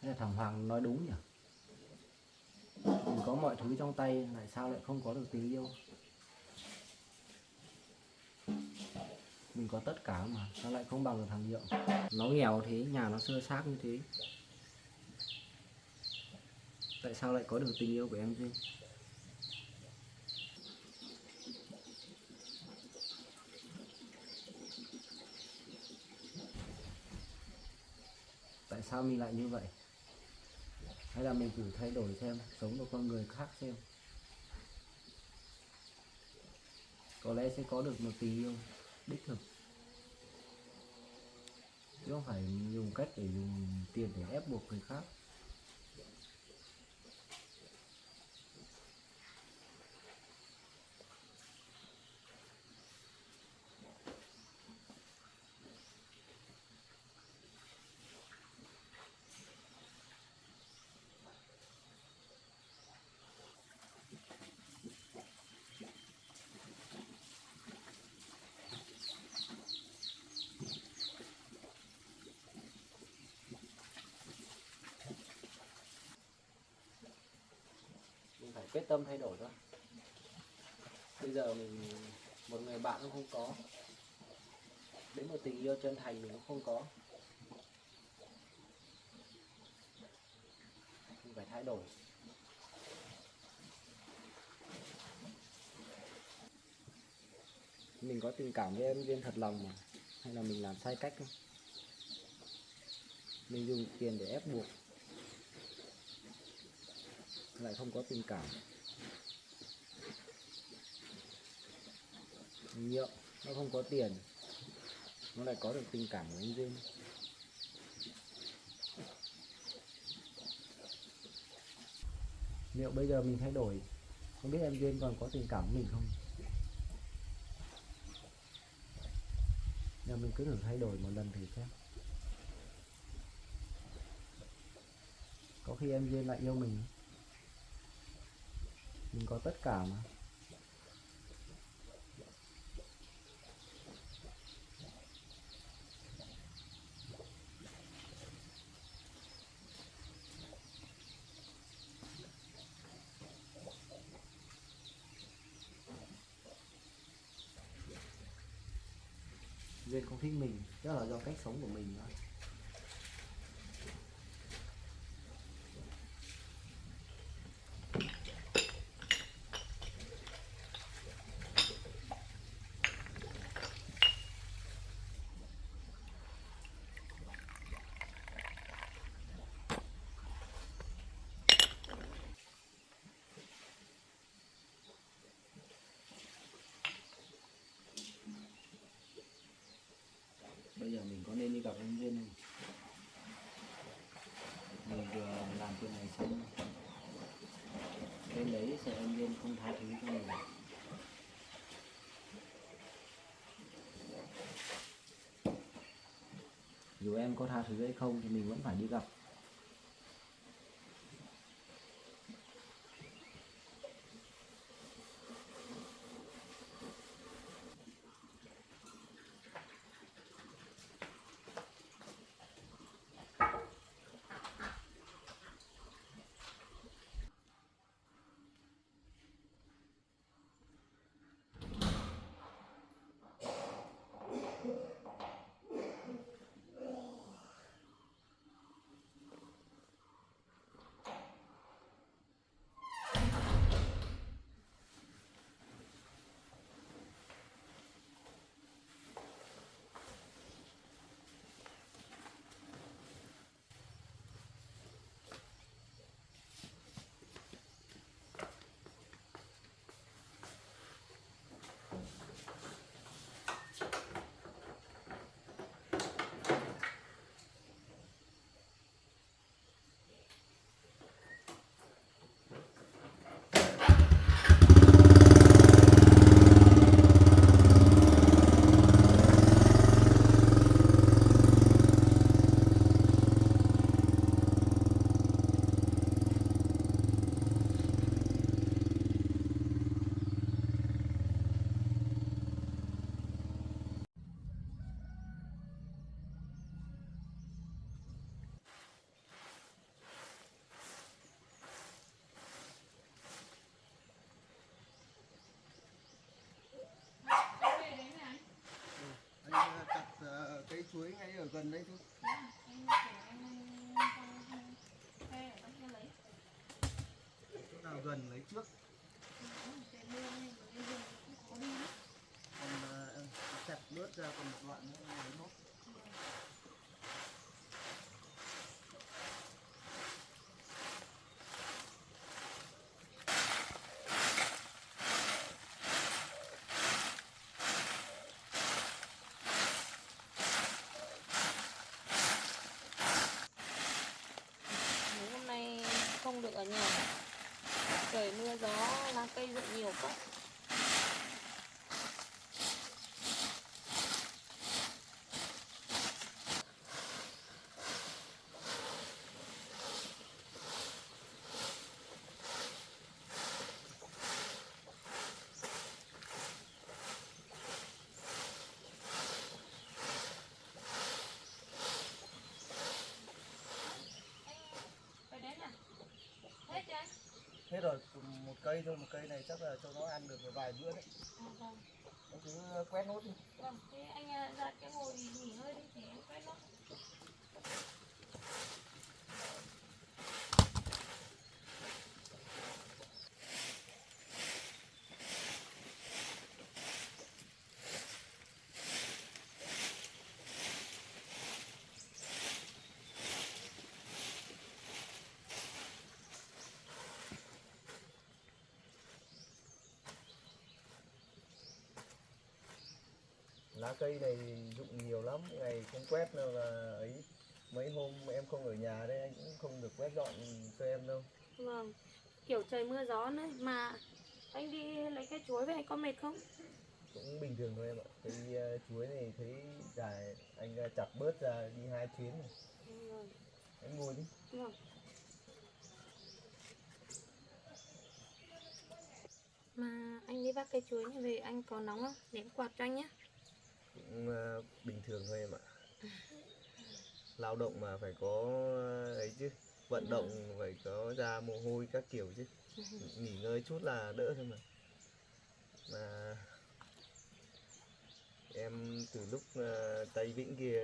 Thế là thằng Hoàng nói đúng nhỉ. Mình có mọi thứ trong tay, tại sao lại không có được tình yêu? Mình có tất cả mà, sao lại không bằng được thằng Nhượng? Nó nghèo thế, nhà nó sơ xác như thế, tại sao lại có được tình yêu của em Duyên? Tại sao mình lại như vậy? Hay là mình thử thay đổi xem, sống một con người khác xem, có lẽ sẽ có được một tình yêu đích thực, chứ không phải dùng cách để dùng tiền để ép buộc người khác. Mình phải quyết tâm thay đổi thôi. Bây giờ mình một người bạn cũng không có, đến một tình yêu chân thành mình cũng không có, mình phải thay đổi. Mình có tình cảm với em Duyên thật lòng mà, hay là mình làm sai cách không? Mình dùng tiền để ép buộc, lại không có tình cảm. Mình Nhượng nó không có tiền, nó lại có được tình cảm của anh Duyên. Liệu bây giờ mình thay đổi, không biết em Duyên còn có tình cảm với mình không? Nhưng mình cứ thử thay đổi một lần thử xem, có khi em Duyên lại yêu mình. Mình có tất cả mà. Duyên không thích mình, chắc là do cách sống của mình thôi. Bây giờ mình có nên đi gặp em Duyên không? Mình vừa làm chuyện này xong, bên đấy sợ em Duyên không tha thứ cho mình. Dù em có tha thứ hay không thì mình vẫn phải đi gặp. ở gần đây thôi. Anh kiểu anh thuê ở trong kia lấy. Chỗ nào gần lấy trước. Trời mưa nên mà đi đường cũng khó đi lắm. Còn chặt bớt ra còn một đoạn nữa lấy nốt. Nếu hôm nay không được ở nhà, trời mưa gió lá cây rụng nhiều quá. Phải đến à? Hết chưa anh? Hết rồi, một cây thôi, một cây này chắc là cho nó ăn được vài bữa đấy. Vâng. Anh cứ quét nốt đi. Vâng, thế anh ra cái ngồi nghỉ ngơi đi thì em quét nó. Lá cây này rụng nhiều lắm, ngày không quét nào là ấy. Mấy hôm em không ở nhà đây anh cũng không được quét dọn cho em đâu. Vâng, kiểu trời mưa gió nữa mà anh đi lấy cái chuối về anh có mệt không? Cũng bình thường thôi em ạ. Cái chuối này thấy dài, anh chặt bớt ra đi 2 chuyến rồi. Vâng. Em ngồi đi. Vâng. Mà anh đi vác cây chuối này về anh có nóng không? Để em quạt cho anh nhé. Cũng bình thường thôi em ạ. Lao động mà phải có ấy chứ, vận động phải có ra mồ hôi các kiểu chứ. Nghỉ ngơi chút là đỡ thôi mà. Mà em từ lúc Tây Vĩnh kia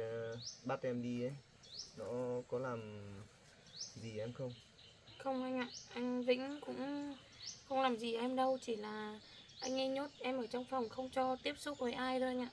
bắt em đi ấy, nó có làm gì em không? Không anh ạ, anh Vĩnh cũng không làm gì em đâu, chỉ là anh ấy nhốt em ở trong phòng không cho tiếp xúc với ai thôi anh ạ.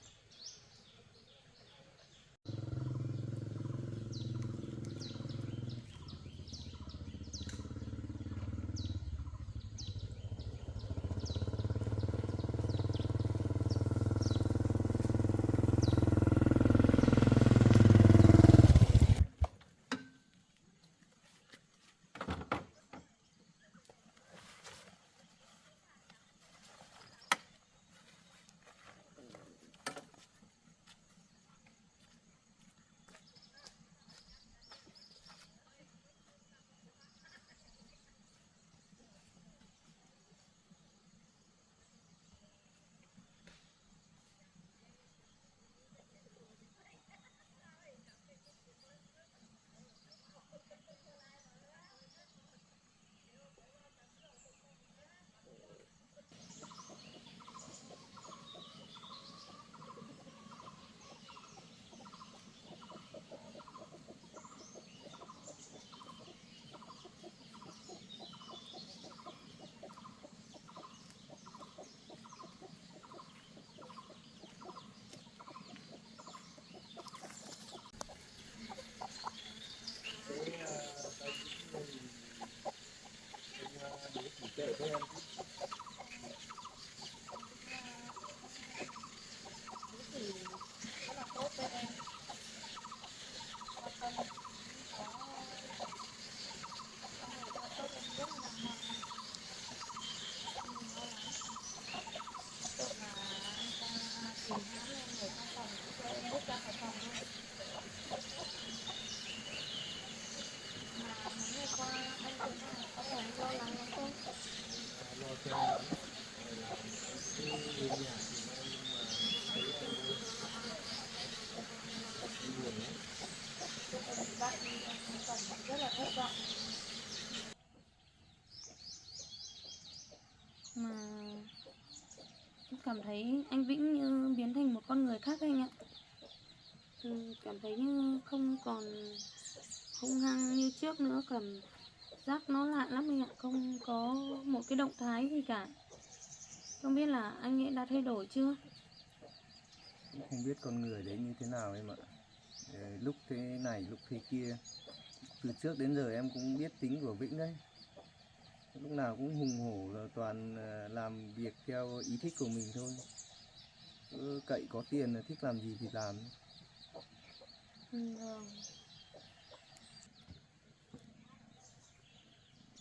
Kệ cho em. Rất là tốt cho em. Quan tâm có tốt em rất là nặng nặng. Mình lo lắng. Sợ là anh ta tìm hãm em ở trong phòng cho em bước ra khỏi phòng luôn. Mà mấy ngày qua anh thấy là có phải anh lo lắng lắm không? Lo cho em lắm. Rồi là em cứ về nhà thì em mà thấy em buồn lắm. Lúc em bị bắt đi em cảm thấy rất là thất vọng. Mà em cảm thấy anh Vĩnh như biến thành một con người khác anh ạ. cảm thấy như không còn hung hăng như trước nữa, cảm giác nó lạ lắm anh ạ, không có một cái động thái gì cả. Không biết là anh ấy đã thay đổi chưa? Cũng không biết con người đấy như thế nào em ạ. Lúc thế này lúc thế kia, từ trước đến giờ em cũng biết tính của Vĩnh đấy, lúc nào cũng hùng hổ, là toàn làm việc theo ý thích của mình thôi, cứ cậy có tiền là thích làm gì thì làm. Vâng.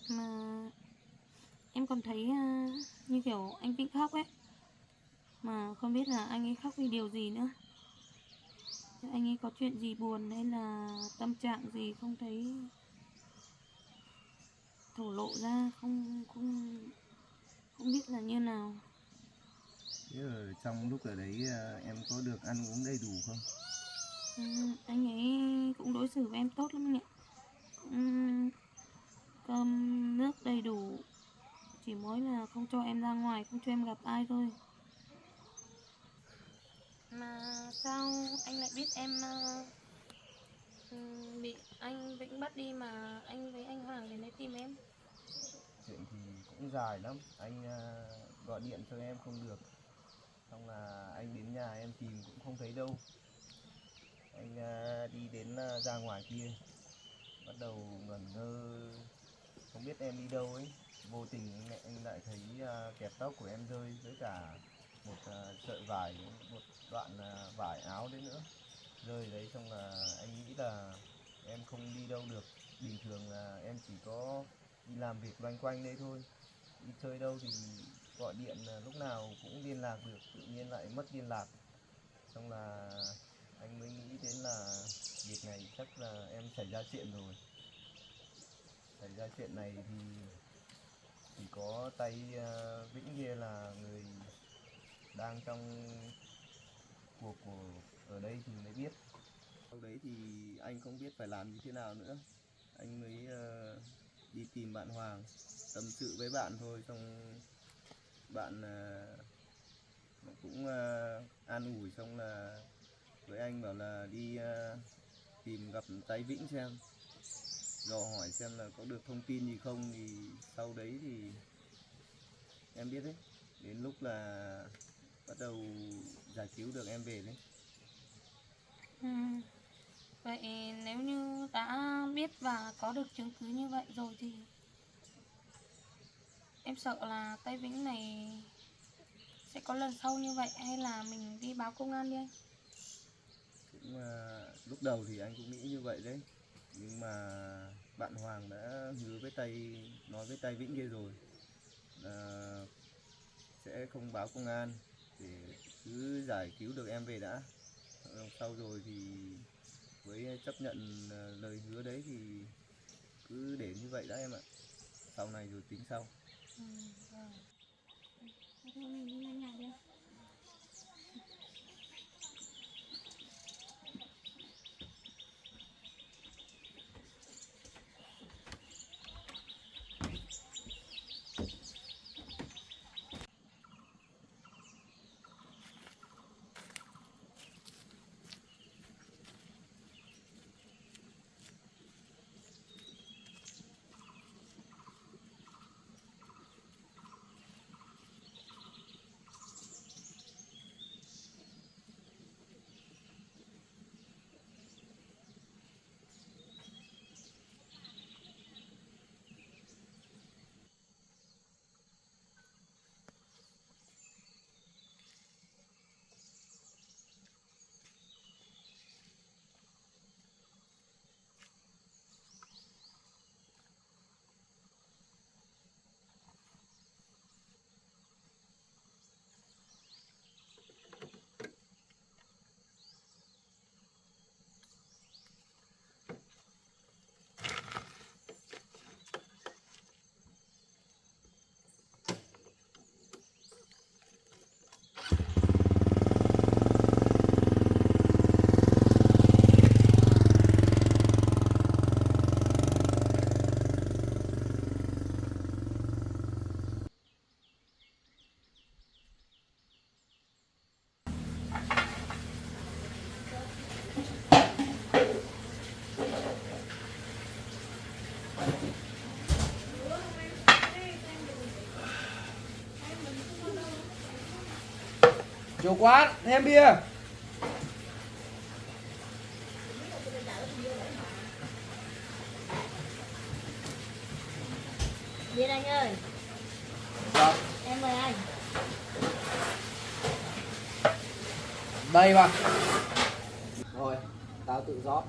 Mà em còn thấy như kiểu anh Vĩnh khóc ấy, mà không biết là anh ấy khóc vì điều gì nữa. Anh ấy có chuyện gì buồn hay là tâm trạng gì không thấy thổ lộ ra, không không không biết là như nào. Thế ở trong lúc ở đấy em có được ăn uống đầy đủ không? Anh ấy cũng đối xử với em tốt lắm anh ạ. Cũng cơm nước đầy đủ, chỉ mỗi là không cho em ra ngoài, không cho em gặp ai thôi. Mà sao anh lại biết em bị anh Vĩnh bắt đi mà anh với anh Hoàng đến đấy tìm em? Chuyện thì cũng dài lắm, anh gọi điện cho em không được, xong là anh đến nhà em tìm cũng không thấy đâu. Anh đi đến ra ngoài kia, bắt đầu ngẩn ngơ, không biết em đi đâu ấy. Vô tình anh lại thấy kẹp tóc của em rơi, với cả một sợi vải, một đoạn vải áo đấy nữa rơi đấy. Xong là anh nghĩ là em không đi đâu được, bình thường là em chỉ có đi làm việc loanh quanh đây thôi, đi chơi đâu thì gọi điện lúc nào cũng liên lạc được, tự nhiên lại mất liên lạc. Xong là anh mới nghĩ đến là việc này chắc là em xảy ra chuyện rồi. Xảy ra chuyện này thì chỉ có tay Vĩnh kia là người đang trong cuộc của ở đây thì mới biết. Sau đấy thì anh không biết phải làm như thế nào nữa, anh mới đi tìm bạn Hoàng, tâm sự với bạn thôi. Xong bạn cũng an ủi, xong là với anh bảo là đi tìm gặp tay Vĩnh xem, dò hỏi xem là có được thông tin gì không. Thì sau đấy thì em biết đấy, đến lúc là bắt đầu giải cứu được em về đấy. Vậy nếu như đã biết và có được chứng cứ như vậy rồi thì em sợ là tay Vĩnh này sẽ có lần sau như vậy, hay là mình đi báo công an đi anh? Cũng lúc đầu thì anh cũng nghĩ như vậy đấy, nhưng mà bạn Hoàng đã hứa với tay, nói với tay Vĩnh kia rồi là sẽ không báo công an, để cứ giải cứu được em về đã. Sau rồi thì với chấp nhận lời hứa đấy thì cứ để như vậy đã em ạ, sau này rồi tính sau. Vâng. Thế thôi mình đi lên nhà đi anh. Chủ quán thêm bia. Biết anh ơi. Dạ. Em mời anh. Đây mà. Rồi, tao tự rót.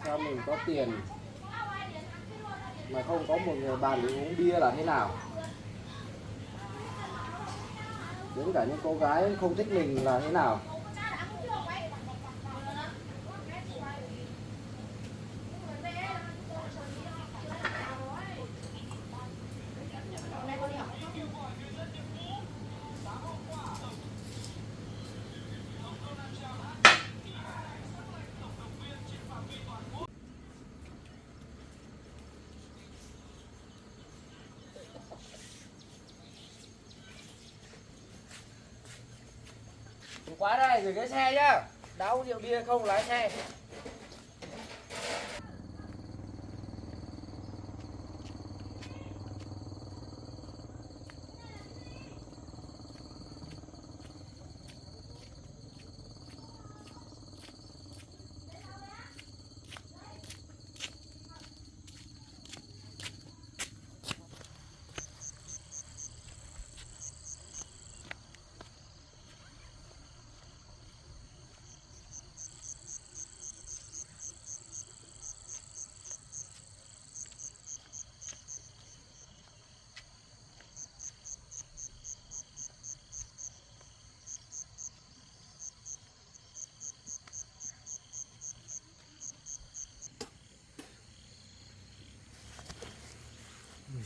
Sao mình có tiền mà không có một người bạn để uống bia là thế nào? Đến cả những cô gái không thích mình là thế nào? Quá đây, gửi cái xe nhá. Đã uống rượu bia không lái xe.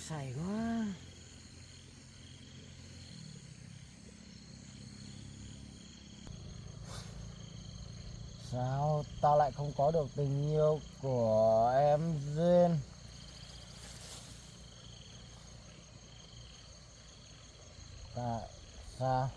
Say quá. Sao tao lại không có được tình yêu của em Duyên? Tại sao?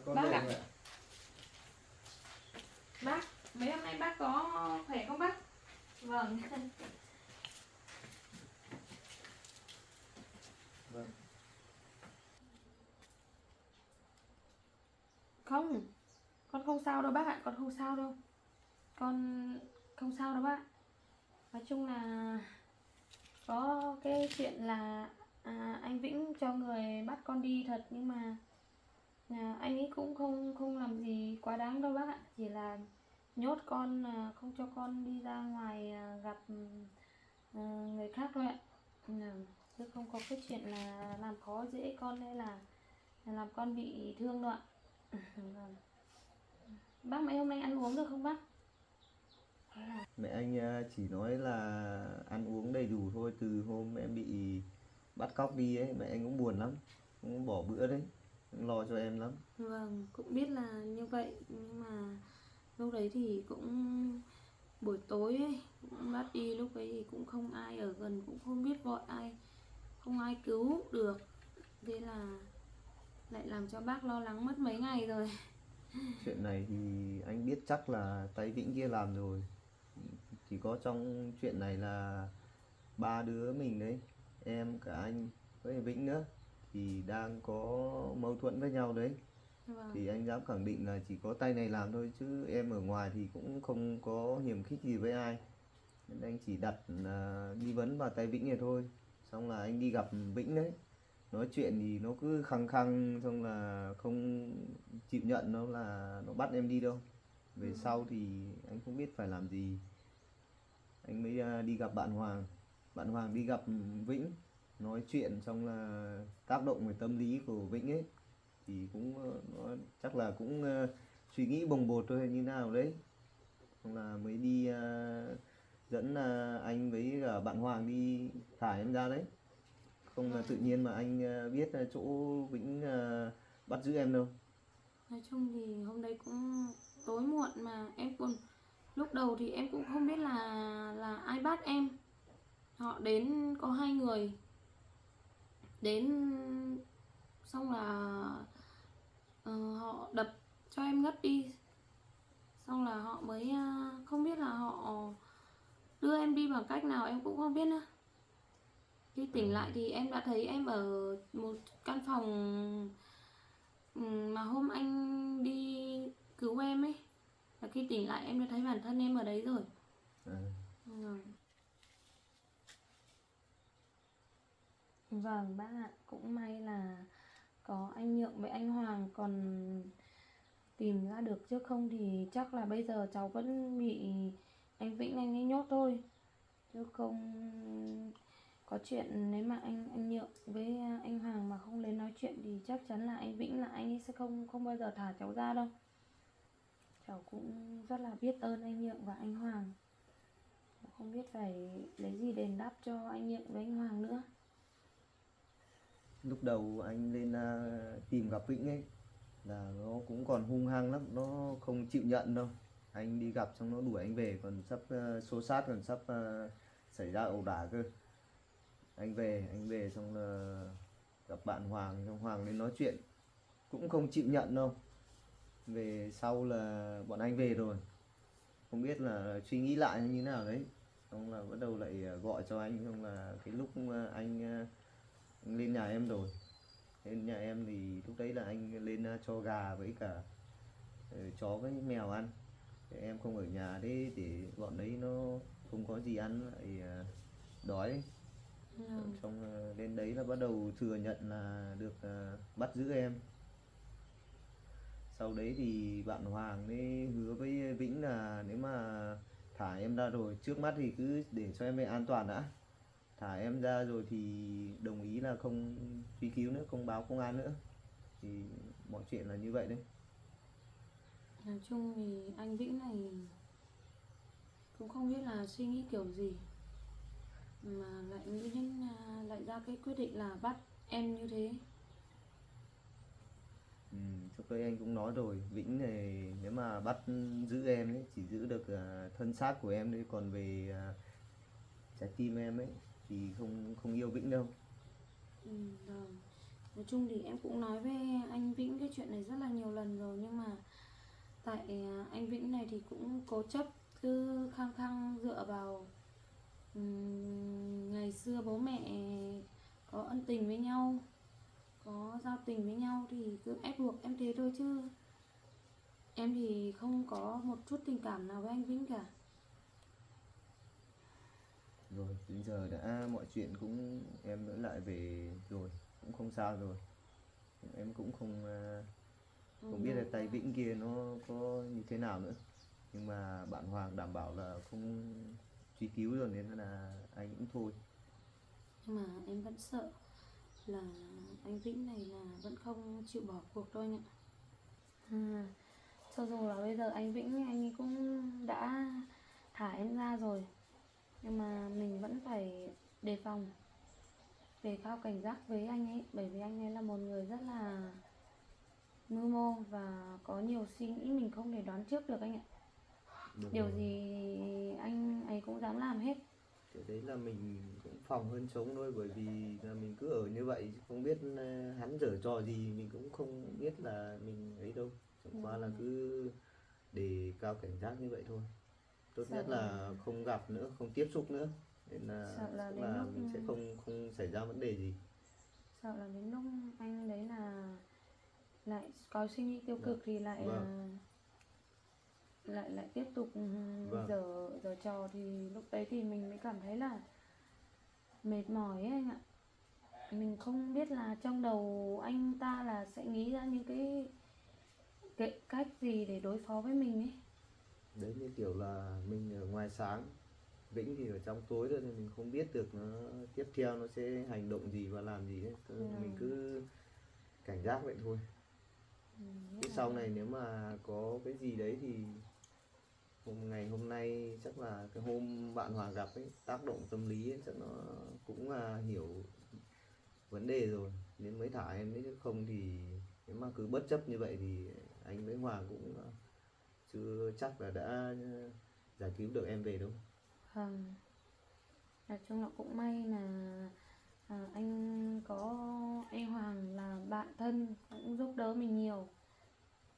Bác ạ. Bác, mấy hôm nay bác có khỏe không bác? Vâng. Vâng. Không, con không sao đâu bác ạ, con không sao đâu. Con không sao đâu bác. Nói chung là có cái chuyện là anh Vĩnh cho người bắt con đi thật, nhưng mà anh ấy cũng không làm gì quá đáng đâu bác ạ, chỉ là nhốt con, không cho con đi ra ngoài gặp người khác thôi ạ. Chứ không có cái chuyện là làm khó dễ con hay là làm con bị thương đâu ạ. Vâng. Bác mấy hôm nay ăn uống được không bác? Mẹ anh chỉ nói là ăn uống đầy đủ thôi. Từ hôm em bị bắt cóc đi ấy, mẹ anh cũng buồn lắm, cũng bỏ bữa đấy, cũng lo cho em lắm. Vâng, cũng biết là như vậy, nhưng mà lúc đấy thì cũng buổi tối ấy, cũng bắt đi, lúc ấy thì cũng không ai ở gần, cũng không biết gọi ai, không ai cứu được, thế là lại làm cho bác lo lắng mất mấy ngày rồi. Chuyện này thì anh biết chắc là tay Vĩnh kia làm rồi. Chỉ có trong chuyện này là ba đứa mình đấy, em cả anh với Vĩnh nữa thì đang có mâu thuẫn với nhau đấy. Vâng. Thì anh dám khẳng định là chỉ có tay này làm thôi, chứ em ở ngoài thì cũng không có hiềm khích gì với ai. Nên anh chỉ đặt nghi vấn vào tay Vĩnh này thôi. Xong là anh đi gặp Vĩnh đấy, nói chuyện thì nó cứ khăng khăng, xong là không chịu nhận, nó bắt em đi đâu. Về sau thì anh không biết phải làm gì, anh mới đi gặp bạn Hoàng. Bạn Hoàng đi gặp Vĩnh, nói chuyện xong là tác động về tâm lý của Vĩnh ấy, thì cũng nó chắc là cũng suy nghĩ bồng bột thôi hay như nào đấy, xong là mới đi dẫn anh với cả bạn Hoàng đi thả em ra đấy. Không là tự nhiên mà anh biết chỗ Vĩnh bắt giữ em đâu. Nói chung thì hôm đấy cũng tối muộn mà em còn lúc đầu thì em cũng không biết là ai bắt em. Họ đến có 2 người đến, xong là họ đập cho em ngất đi, xong là họ mới không biết là họ đưa em đi bằng cách nào em cũng không biết nữa. Khi tỉnh lại thì em đã thấy em ở một căn phòng mà hôm anh đi cứu em ấy. Và khi tỉnh lại em đã thấy bản thân em ở đấy rồi. Ừ. Vâng bác ạ, cũng may là có anh Nhượng với anh Hoàng còn tìm ra được, chứ không thì chắc là bây giờ cháu vẫn bị anh Vĩnh anh ấy nhốt thôi. Chứ không có chuyện, nếu mà anh Nhượng với anh Hoàng mà không đến nói chuyện thì chắc chắn là anh Vĩnh là anh ấy sẽ không bao giờ thả cháu ra đâu. Cháu cũng rất là biết ơn anh Nhượng và anh Hoàng. Không biết phải lấy gì đền đáp cho anh Nhượng với anh Hoàng nữa. Lúc đầu anh lên tìm gặp Vĩnh ấy là nó cũng còn hung hăng lắm, nó không chịu nhận đâu. Anh đi gặp xong nó đuổi anh về, còn sắp xô xát, còn sắp xảy ra ẩu đả cơ. Anh về xong là gặp bạn Hoàng, xong Hoàng lên nói chuyện cũng không chịu nhận đâu. Về sau là bọn anh về rồi, không biết là suy nghĩ lại như thế nào đấy, xong là bắt đầu lại gọi cho anh. Xong là cái lúc anh lên nhà em rồi, lên nhà em thì lúc đấy là anh lên cho gà với cả chó với mèo ăn. Để em không ở nhà đấy, để bọn đấy nó không có gì ăn lại đói. Xong đến đấy là bắt đầu thừa nhận là được bắt giữ em. Sau đấy thì bạn Hoàng ấy hứa với Vĩnh là nếu mà thả em ra rồi, trước mắt thì cứ để cho em về an toàn đã. Thả em ra rồi thì đồng ý là không truy cứu nữa, không báo công an nữa. Thì mọi chuyện là như vậy đấy. Nói chung thì anh Vĩnh này cũng không biết là suy nghĩ kiểu gì mà lại nghĩ đến lại ra cái quyết định là bắt em như thế. Trước đây anh cũng nói rồi, Vĩnh này nếu mà bắt giữ em ấy chỉ giữ được thân xác của em đấy, còn về trái tim em ấy thì không yêu Vĩnh đâu. Rồi. Nói chung thì em cũng nói với anh Vĩnh cái chuyện này rất là nhiều lần rồi, nhưng mà tại anh Vĩnh này thì cũng cố chấp, cứ khăng khăng dựa vào ngày xưa bố mẹ có ân tình với nhau, có giao tình với nhau thì cứ ép buộc em thế thôi, chứ em thì không có một chút tình cảm nào với anh Vĩnh cả. Rồi đến giờ đã mọi chuyện cũng em đã lại về rồi, cũng không sao rồi. Em cũng không biết là tay Vĩnh kia nó có như thế nào nữa, nhưng mà bạn Hoàng đảm bảo là không truy cứu rồi, nên là anh cũng thôi. Nhưng mà em vẫn sợ là anh Vĩnh này là vẫn không chịu bỏ cuộc thôi nhỉ. Cho dù là bây giờ anh Vĩnh anh ấy cũng đã thả em ra rồi, nhưng mà mình vẫn phải đề phòng, đề cao cảnh giác với anh ấy, bởi vì anh ấy là một người rất là mưu mô và có nhiều suy nghĩ mình không thể đoán trước được anh ạ. Được Điều rồi. gì anh ấy cũng dám làm hết. Cái đấy là mình cũng phòng hơn chống thôi, bởi vì là mình cứ ở như vậy không biết hắn giở trò gì, mình cũng không biết là mình ấy đâu. Chẳng qua là cứ đề cao cảnh giác như vậy thôi. Tốt Sợ nhất là không gặp nữa, không tiếp xúc nữa. nên là Sợ là chắc đến là lúc- mình sẽ không không xảy ra vấn đề gì. Sợ là đến lúc anh đấy là lại có suy nghĩ tiêu cực thì lại Vâng. lại tiếp tục Vâng. giở trò, thì lúc đấy thì mình mới cảm thấy là mệt mỏi ấy anh ạ. Mình không biết là trong đầu anh ta là sẽ nghĩ ra những cái cách gì để đối phó với mình ấy. Đấy như kiểu là mình ở ngoài sáng, Vĩnh thì ở trong tối thôi, nên mình không biết được nó tiếp theo nó sẽ hành động gì và làm gì ấy. Thôi mình cứ cảnh giác vậy thôi. Chứ sau này nếu mà có cái gì đấy thì ngày hôm nay chắc là cái hôm bạn Hòa gặp ấy, tác động tâm lý ấy, chắc nó cũng là hiểu vấn đề rồi nên mới thả em đấy, chứ không thì nếu mà cứ bất chấp như vậy thì anh với Hòa cũng chưa chắc là đã giải cứu được em về đâu. Vâng. Nói chung là cũng may là anh có anh Hoàng là bạn thân, cũng giúp đỡ mình nhiều.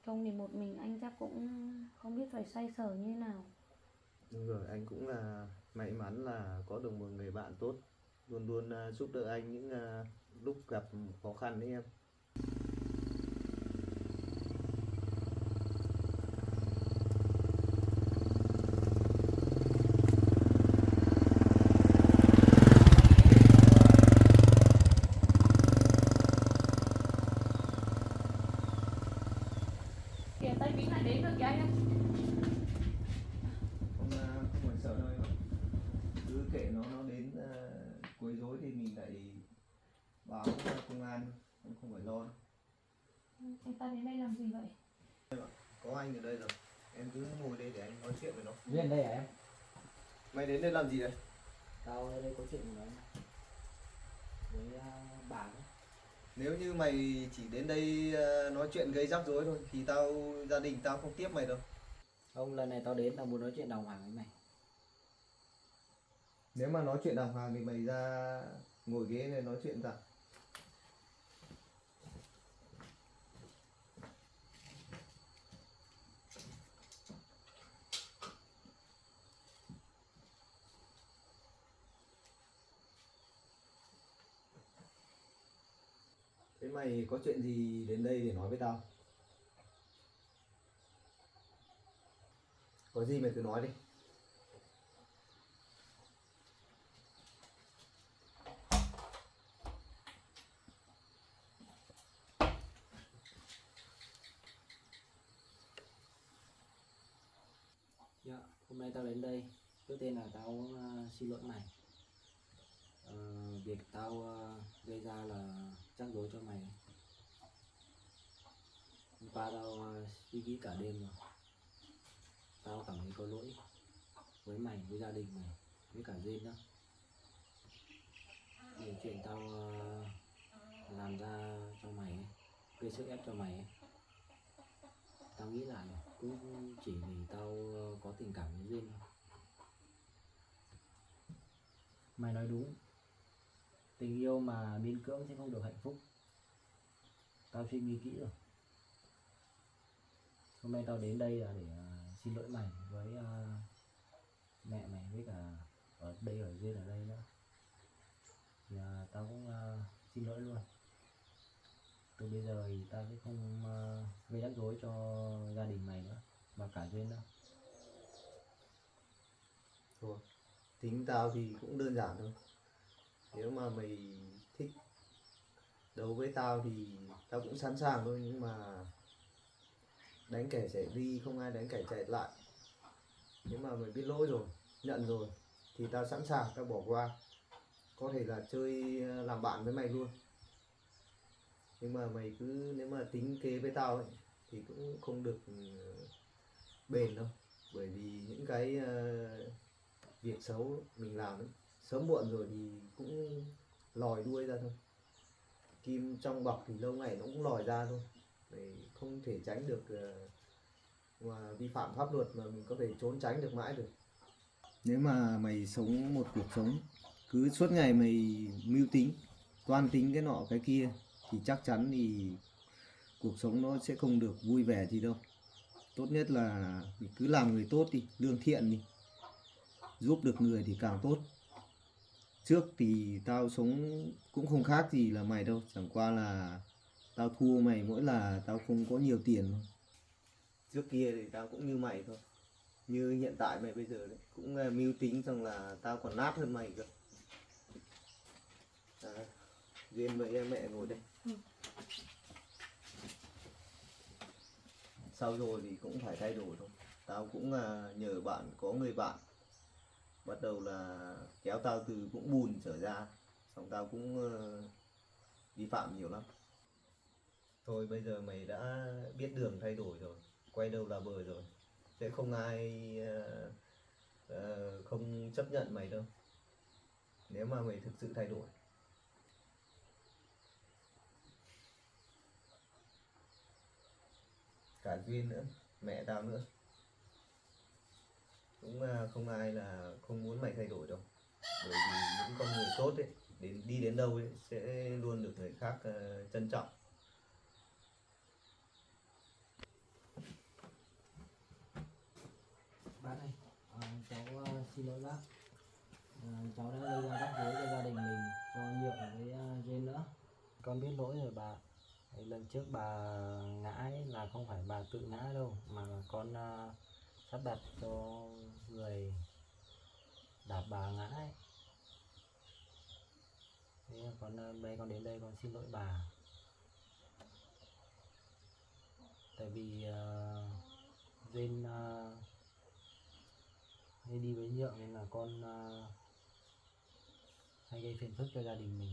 Không thì một mình anh chắc cũng không biết phải xoay sở như thế nào. Đúng rồi, anh cũng là may mắn là có được một người bạn tốt, luôn luôn giúp đỡ anh những lúc gặp khó khăn đấy em. Kìa tay Vĩnh lại đến rồi kìa anh ơi. Không phải sợ đâu em ạ. Cứ kệ nó đến quấy rối thì mình lại báo công an, không phải lo. Anh ta đến đây làm gì vậy? Có anh ở đây rồi, em cứ ngồi đây để anh nói chuyện với nó. Duyên đây hả em? Mày đến đây làm gì đấy? Tao ở đây có chuyện với bà ấy. Nếu như mày chỉ đến đây nói chuyện gây rắc rối thôi thì gia đình tao không tiếp mày đâu. Không, lần này tao đến là muốn nói chuyện đàng hoàng với mày. Nếu mà nói chuyện đàng hoàng thì mày ra ngồi ghế này nói chuyện ra. Thế mày có chuyện gì đến đây để nói với tao? Có gì mày cứ nói đi. Dạ, hôm nay tao đến đây, trước tiên là tao xin lỗi mày. Việc tao gây ra là rắc rối cho mày. Hôm qua tao suy nghĩ cả đêm rồi. Tao cảm thấy có lỗi với mày, với gia đình mày, với cả Duyên đó. Những chuyện tao làm ra cho mày ấy, gây sức ép cho mày ấy. Tao nghĩ lại cũng chỉ vì tao có tình cảm với Duyên thôi. Mày nói đúng, tình yêu mà miễn cưỡng sẽ không được hạnh phúc. Tao suy nghĩ kỹ rồi. Hôm nay tao đến đây là để xin lỗi mày với mẹ mày, với cả ở đây, ở Duyên ở đây nữa. Thì tao cũng xin lỗi luôn. Từ bây giờ thì tao sẽ không gây rắc rối cho gia đình mày nữa, và cả Duyên nữa. Thôi, tính tao thì cũng đơn giản thôi. Nếu mà mày thích đấu với tao thì tao cũng sẵn sàng thôi, nhưng mà đánh kẻ chạy đi không ai đánh kẻ chạy lại. Nếu mà mày biết lỗi rồi, nhận rồi thì tao sẵn sàng, tao bỏ qua. Có thể là chơi làm bạn với mày luôn. Nhưng mà mày cứ nếu mà tính kế với tao ấy, thì cũng không được bền đâu. Bởi vì những cái việc xấu mình làm ấy, sớm muộn rồi thì cũng lòi đuôi ra thôi. Kim trong bọc thì lâu ngày nó cũng lòi ra thôi. Mày không thể tránh được mà vi phạm pháp luật mà mình có thể trốn tránh được mãi được. Nếu mà mày sống một cuộc sống cứ suốt ngày mày mưu tính, toan tính cái nọ cái kia thì chắc chắn thì cuộc sống nó sẽ không được vui vẻ gì đâu. Tốt nhất là mình cứ làm người tốt đi, lương thiện đi, giúp được người thì càng tốt. trước thì tao sống cũng không khác gì là mày đâu, chẳng qua là tao thua mày mỗi là tao không có nhiều tiền thôi. Trước kia thì tao cũng như mày thôi, như hiện tại mày bây giờ đấy, cũng mưu tính rằng là tao còn nát hơn mày cơ. Đấy. Duyên với mẹ ngồi đây. Sau rồi thì cũng phải thay đổi thôi. Tao cũng nhờ bạn, có người bạn bắt đầu là kéo tao từ Vũng Bùn trở ra, xong tao cũng vi phạm nhiều lắm. Thôi bây giờ mày đã biết đường thay đổi rồi, quay đầu là bờ rồi, sẽ không ai không chấp nhận mày đâu, nếu mà mày thực sự thay đổi. Cả Duyên nữa, mẹ tao nữa, cũng không ai là không muốn mày thay đổi đâu, bởi vì những con người tốt ấy, đi đến đâu ấy sẽ luôn được người khác trân trọng. Bác ơi, cháu xin lỗi bác. Cháu đã gây ra rắc rối cho gia đình mình, cho Nhượng với Duyên nữa. Con biết lỗi rồi bà. Lần trước bà ngã ấy là không phải bà tự ngã đâu, mà là con sắp đặt cho người đạp bà ngã ấy. Thế con đây, con đến đây con xin lỗi bà. Tại vì Duyên hay đi với Nhượng nên là con hay gây phiền phức cho gia đình mình.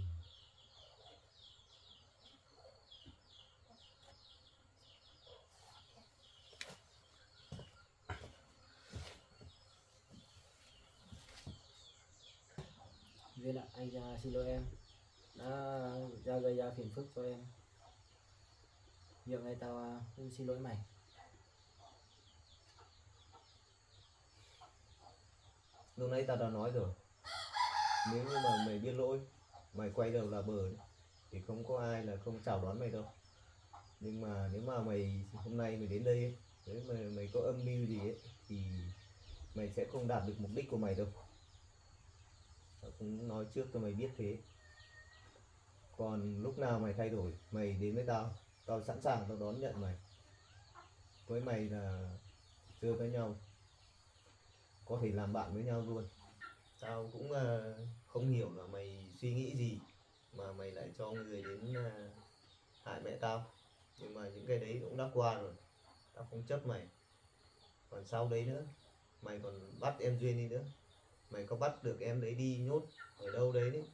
Duyên ạ, anh xin lỗi em đã gây ra phiền phức cho em. Nhượng này tao cũng xin lỗi mày. Lúc nãy tao đã nói rồi, nếu như mà mày biết lỗi, mày quay đầu là bờ đấy, thì không có ai là không chào đón mày đâu. Nhưng mà nếu mà mày hôm nay mày đến đây ấy, nếu mà mày có âm mưu gì ấy, thì mày sẽ không đạt được mục đích của mày đâu. Tao cũng nói trước cho mày biết thế. Còn lúc nào mày thay đổi, mày đến với tao, tao sẵn sàng tao đón nhận mày. Với mày là chơi với nhau, có thể làm bạn với nhau luôn. Tao cũng không hiểu là mày suy nghĩ gì mà mày lại cho người đến hại mẹ tao. Nhưng mà những cái đấy cũng đã qua rồi, tao không chấp mày. Còn sau đấy nữa, mày còn bắt em Duyên đi nữa. Mày có bắt được em đấy đi nhốt ở đâu đấy đấy,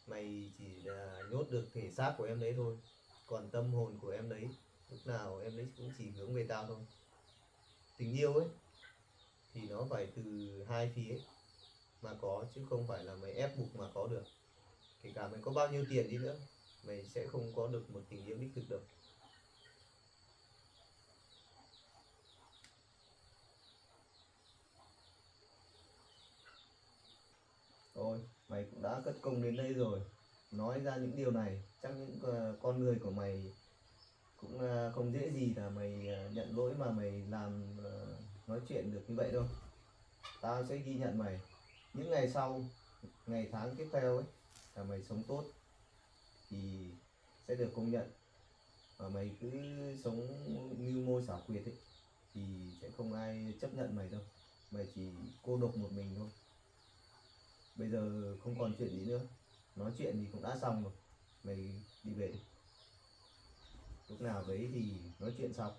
mày chỉ là nhốt được thể xác của em đấy thôi, còn tâm hồn của em đấy lúc nào em đấy cũng chỉ hướng về tao thôi. Tình yêu ấy thì nó phải từ hai phía mà có, chứ không phải là mày ép buộc mà có được. Kể cả mày có bao nhiêu tiền đi nữa, mày sẽ không có được một tình yêu đích thực đâu. Thôi, mày cũng đã cất công đến đây rồi, nói ra những điều này, chắc những con người của mày cũng không dễ gì là mày nhận lỗi mà mày làm nói chuyện được như vậy đâu. Tao sẽ ghi nhận mày. Những ngày sau, ngày tháng tiếp theo ấy, là mày sống tốt thì sẽ được công nhận. Mà mày cứ sống mưu mô xảo quyệt ấy thì sẽ không ai chấp nhận mày đâu. Mày chỉ cô độc một mình thôi. Bây giờ không còn chuyện gì nữa, nói chuyện thì cũng đã xong rồi, mày đi về đi. Lúc nào đấy thì nói chuyện sau,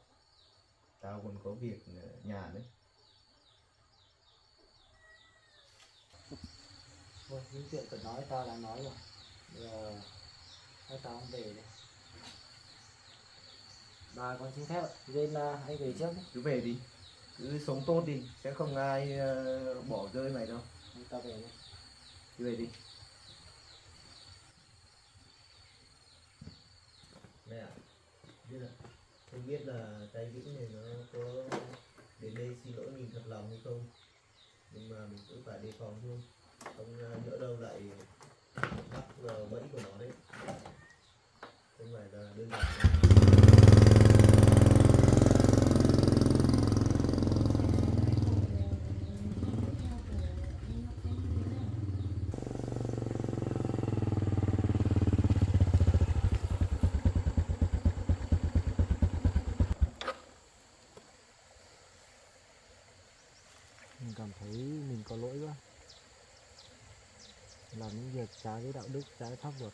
tao còn có việc nhà đấy. Thôi, những chuyện phải nói tao đã nói rồi. Bây giờ tao không về đây. Bà con xin phép ạ. Duyên anh về trước đi. Cứ về đi, cứ sống tốt đi, sẽ không ai bỏ rơi mày đâu. Tao về đây. Cứ về đi. Mẹ ạ, không biết là tay Vĩnh này nó có đến đây xin lỗi mình thật lòng hay không, nhưng mà mình cũng phải đề phòng thôi, không nhỡ đâu lại bắt vào bẫy của nó đấy, không phải là đơn giản đâu. làm những việc trái với đạo đức, trái pháp luật.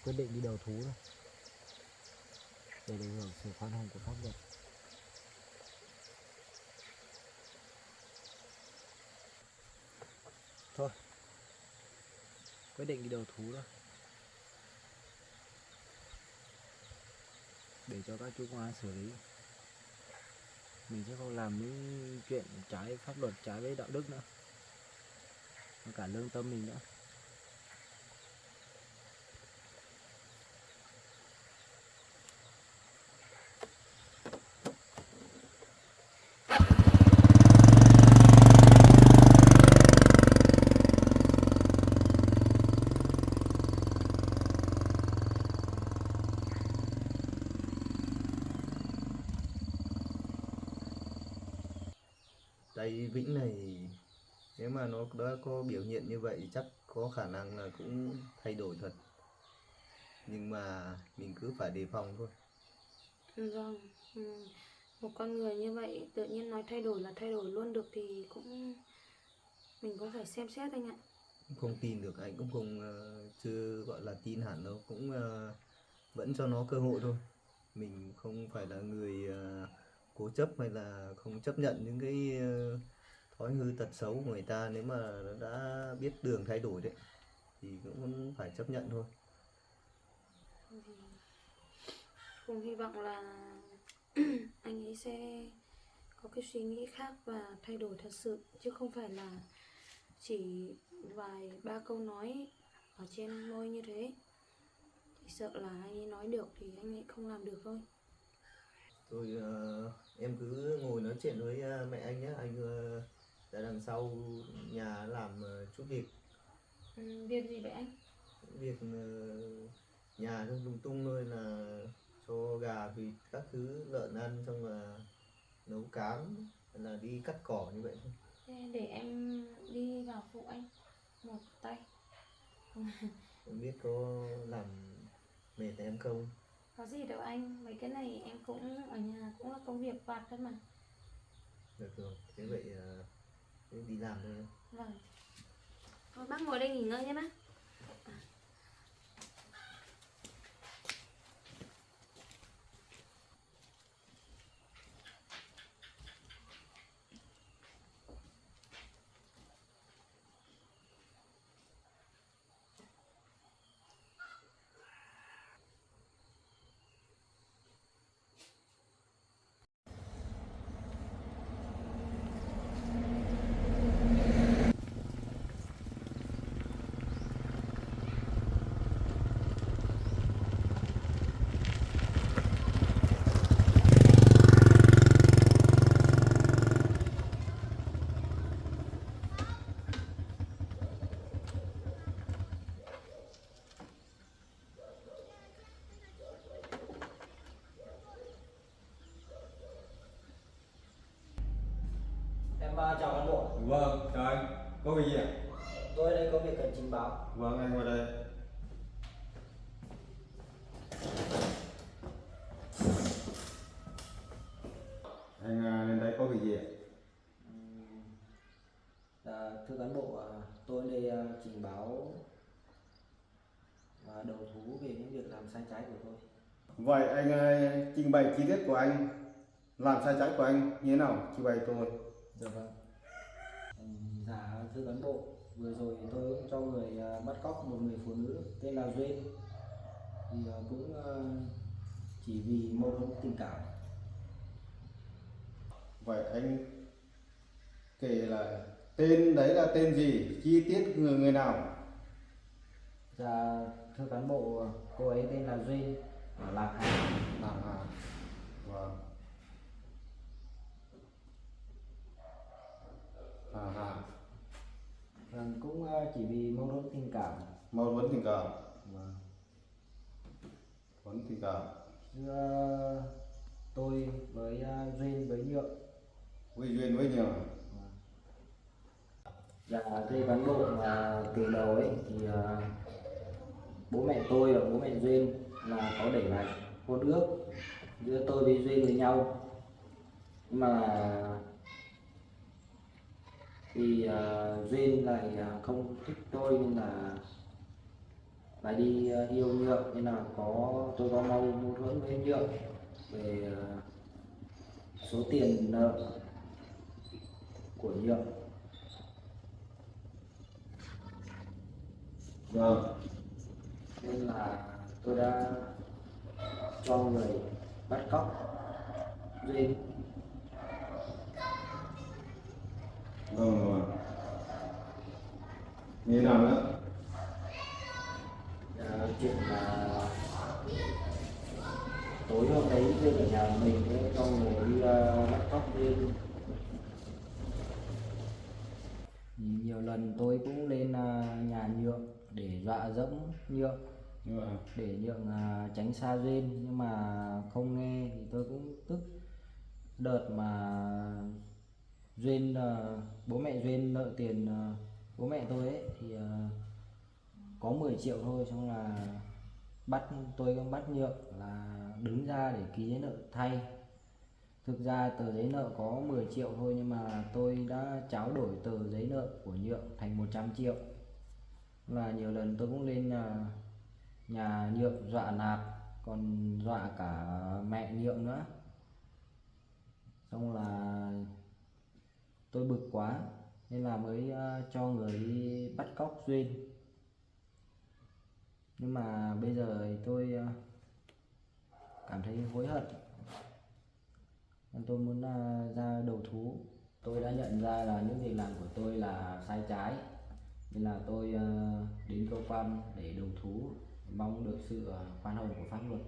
Quyết định đi đầu thú thôi, để được hưởng sự khoan hồng của pháp luật. Thôi, quyết định đi đầu thú thôi, để cho các chú công an xử lý. Mình sẽ không làm những chuyện trái pháp luật, trái với đạo đức nữa, và cả lương tâm mình nữa. Tay Vĩnh này nếu mà nó đã có biểu hiện như vậy chắc có khả năng là cũng thay đổi thật, nhưng mà mình cứ phải đề phòng thôi. Vâng, một con người như vậy tự nhiên nói thay đổi là thay đổi luôn được thì cũng mình cũng phải xem xét anh ạ. Không tin được, anh cũng không chưa gọi là tin hẳn đâu, cũng vẫn cho nó cơ hội thôi. Mình không phải là người cố chấp hay là không chấp nhận những cái thói hư tật xấu của người ta. Nếu mà nó đã biết đường thay đổi đấy thì cũng phải chấp nhận thôi. Cũng hy vọng là anh ấy sẽ có cái suy nghĩ khác và thay đổi thật sự, chứ không phải là chỉ vài ba câu nói ở trên môi như thế. Chỉ sợ là anh ấy nói được thì anh ấy không làm được thôi. Thôi em cứ ngồi nói chuyện với mẹ anh nhé, anh ra đằng sau nhà làm chút việc. Việc gì vậy anh? Việc nhà thôi, lung tung thôi, là cho gà vịt các thứ lợn ăn, xong là nấu cám, là đi cắt cỏ như vậy thôi. Thế để em đi vào phụ anh một tay. Không biết có làm mệt em không? Có gì đâu anh, mấy cái này em cũng ở nhà cũng là công việc vặt thôi mà. Được rồi, thế vậy đi làm thôi. Vâng. Thôi bác ngồi đây nghỉ ngơi nhé bác. Em chào cán bộ. Vâng, chào anh. Có việc gì ạ? Tôi ở đây có việc cần trình báo. Vâng, anh ngồi đây. Anh lên đây có việc gì ạ? Thưa cán bộ, tôi ở đây trình báo và đầu thú về những việc làm sai trái của tôi. Vậy anh trình bày chi tiết của anh làm sai trái của anh như thế nào? Trình bày tôi. Được vâng. Dạ thưa cán bộ, vừa rồi tôi cũng cho người bắt cóc một người phụ nữ tên là Duyên, thì cũng chỉ vì mâu thuẫn tình cảm. Vậy anh kể là tên đấy là tên gì? Chi tiết người nào? Dạ thưa cán bộ, cô ấy tên là Duyên, ở Lạc Hà. Lạc Hà. Vâng. Hà. Vâng, cũng chỉ vì mâu thuẫn tình cảm. Mâu thuẫn tình cảm. Vâng. Thuẫn tình cảm. Giữa tôi với Duyên với Nhượng. Với Duyên với Nhượng. Dạ thưa cán bộ, mà từ đầu ấy thì bố mẹ tôi và bố mẹ Duyên là có để lại hôn ước giữa tôi với Duyên với nhau, nhưng mà vì Duyên lại không thích tôi nên là lại đi yêu Nhượng, nên là tôi có mâu thuẫn với Nhượng về số tiền nợ của Nhượng. Vâng. Nên là tôi đã cho người bắt cóc Duyên. Vâng, vâng. Như nào nữa? Chuyện là tối hôm đấy Duyên ở nhà mình ấy, cho người đi bắt cóc Duyên. Nhiều lần tôi cũng lên nhà Nhượng để dọa dẫm Nhượng, Vâng. để Nhượng tránh xa Duyên, nhưng mà không nghe thì tôi cũng tức. Đợt mà Duyên bố mẹ Duyên nợ tiền bố mẹ tôi ấy thì có 10 triệu thôi, xong là tôi cũng bắt Nhượng là đứng ra để ký giấy nợ thay. Thực ra tờ giấy nợ có 10 triệu thôi, nhưng mà tôi đã tráo đổi tờ giấy nợ của Nhượng thành 100 triệu. Là nhiều lần tôi cũng lên nhà Nhượng dọa nạt, còn dọa cả mẹ Nhượng nữa. Xong là tôi bực quá nên là mới cho người đi bắt cóc Duyên. Nhưng mà bây giờ thì tôi cảm thấy hối hận, nên tôi muốn ra đầu thú. Tôi đã nhận ra là những việc làm của tôi là sai trái, nên là tôi đến cơ quan để đầu thú, mong được sự khoan hồng của pháp luật.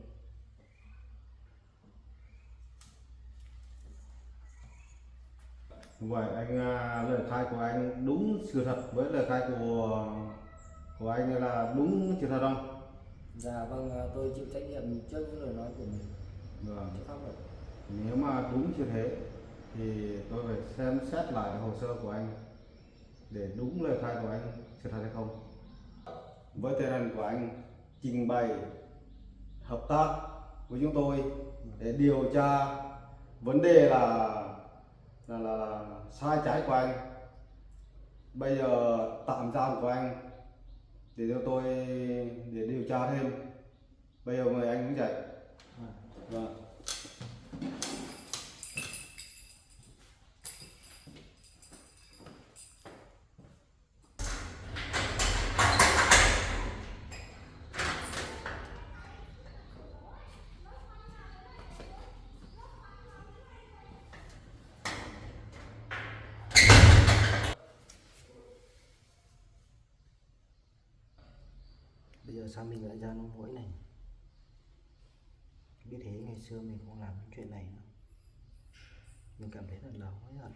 Vậy anh lời khai của anh đúng sự thật với lời khai của anh là đúng sự thật không? Dạ vâng, tôi chịu trách nhiệm trước những lời nói của mình Vâng. trước pháp luật. Nếu mà đúng như thế thì tôi phải xem xét lại hồ sơ của anh để đúng lời khai của anh sự thật hay không. Với tinh thần của anh trình bày hợp tác với chúng tôi để điều tra vấn đề là sai trái của anh. Bây giờ tạm giam của anh để cho tôi để điều tra thêm. Bây giờ mời anh đứng dậy. Vâng. Bây giờ sao mình lại ra nông nỗi này? Biết thế ngày xưa mình không làm những chuyện này nữa. Mình cảm thấy thật là hối hận.